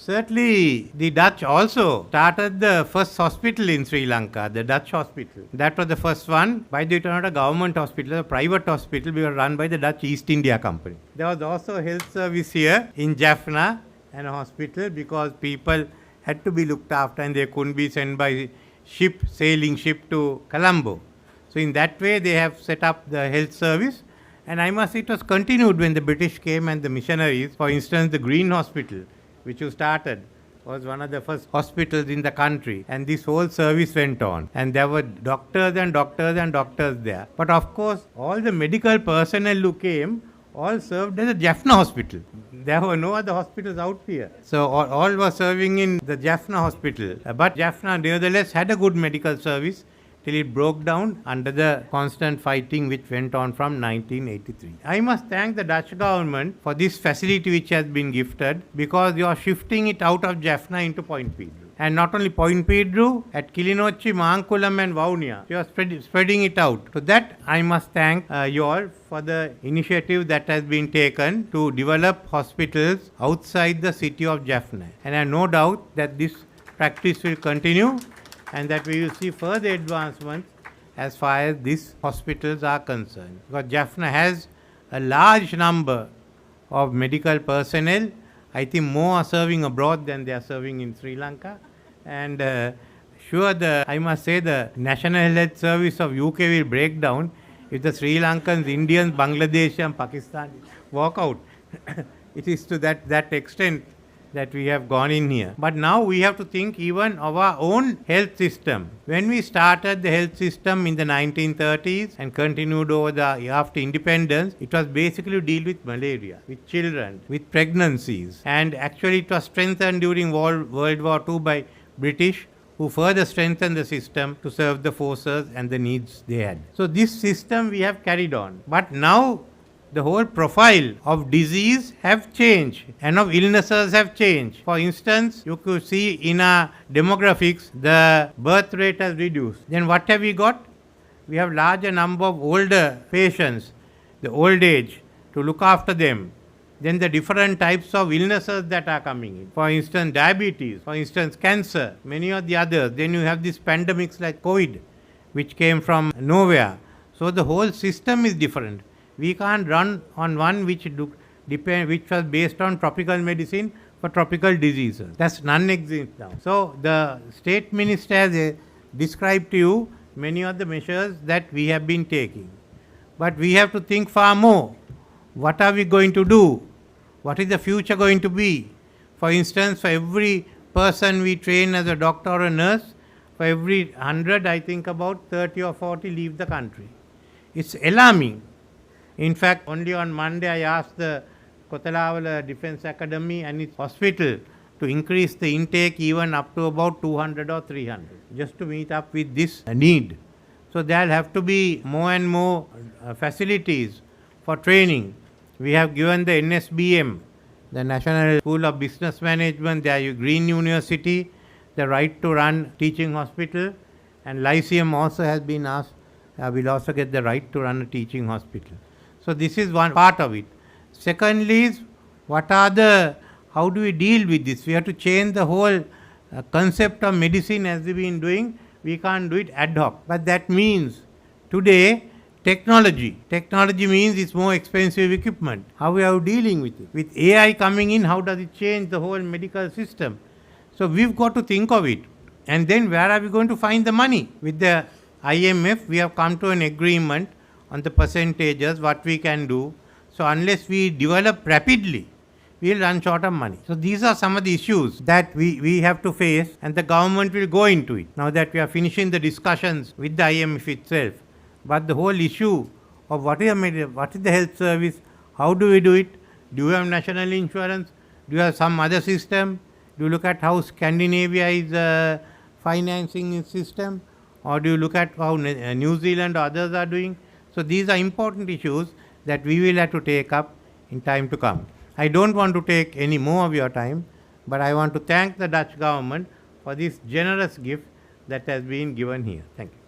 Certainly, the Dutch also started the first hospital in Sri Lanka, the Dutch hospital. That was the first one. By the way, it was not a government hospital, a private hospital. We were run by the Dutch East India Company. There was also a health service here in Jaffna and a hospital because people had to be looked after and they couldn't be sent by ship, sailing ship to Colombo. So in that way, they have set up the health service. And I must say it was continued when the British came and the missionaries. For instance, the Green Hospital, which you started, was one of the first hospitals in the country, and this whole service went on, and there were doctors and doctors and doctors there. But of course, all the medical personnel who came all served as a Jaffna hospital. There were no other hospitals out here. So all were serving in the Jaffna hospital. But Jaffna nevertheless had a good medical service till it broke down under the constant fighting which went on from 1983. I must thank the Dutch government for this facility which has been gifted, because you are shifting it out of Jaffna into Point Pedro. And not only Point Pedro, at Kilinochchi, Maankulam and Vaunia, you are spreading it out. So that I must thank you all for the initiative that has been taken to develop hospitals outside the city of Jaffna. And I have no doubt that this practice will continue, and that we will see further advancements as far as these hospitals are concerned. Because Jaffna has a large number of medical personnel. I think more are serving abroad than they are serving in Sri Lanka. And I must say the National Health Service of UK will break down if the Sri Lankans, Indians, Bangladesh and Pakistan walk out. It is to that extent that we have gone in here. But now we have to think even of our own health system. When we started the health system in the 1930s and continued after independence, it was basically to deal with malaria, with children, with pregnancies. And actually it was strengthened during World War II by British, who further strengthened the system to serve the forces and the needs they had. So this system we have carried on. But now the whole profile of disease have changed and of illnesses have changed. For instance, you could see in our demographics, the birth rate has reduced. Then what have we got? We have larger number of older patients, the old age, to look after them. Then the different types of illnesses that are coming in. For instance, diabetes, for instance, cancer, many of the others. Then you have these pandemics like COVID, which came from nowhere. So the whole system is different. We can't run on one which was based on tropical medicine for tropical diseases. That's non-existent now. So the state minister has described to you many of the measures that we have been taking. But we have to think far more. What are we going to do? What is the future going to be? For instance, for every person we train as a doctor or a nurse, for every 100, I think about 30 or 40 leave the country. It's alarming. In fact, only on Monday I asked the Kotalavala Defence Academy and its hospital to increase the intake even up to about 200 or 300, just to meet up with this need. So there will have to be more and more facilities for training. We have given the NSBM, the National School of Business Management, the Green University, the right to run teaching hospital, and Lyceum also has been asked, will also get the right to run a teaching hospital. So this is one part of it. Secondly is, how do we deal with this? We have to change the whole concept of medicine as we've been doing. We can't do it ad hoc. But that means today, technology. Technology means it's more expensive equipment. How are we dealing with it? With AI coming in, how does it change the whole medical system? So we've got to think of it. And then where are we going to find the money? With the IMF, we have come to an agreement on the percentages, what we can do. So unless we develop rapidly, we will run short of money. So these are some of the issues that we have to face, and the government will go into it. Now that we are finishing the discussions with the IMF itself, but the whole issue of what is the health service, how do we do it, do you have national insurance, do you have some other system, do you look at how Scandinavia is financing its system, or do you look at how New Zealand or others are doing? So these are important issues that we will have to take up in time to come. I don't want to take any more of your time, but I want to thank the Dutch government for this generous gift that has been given here. Thank you.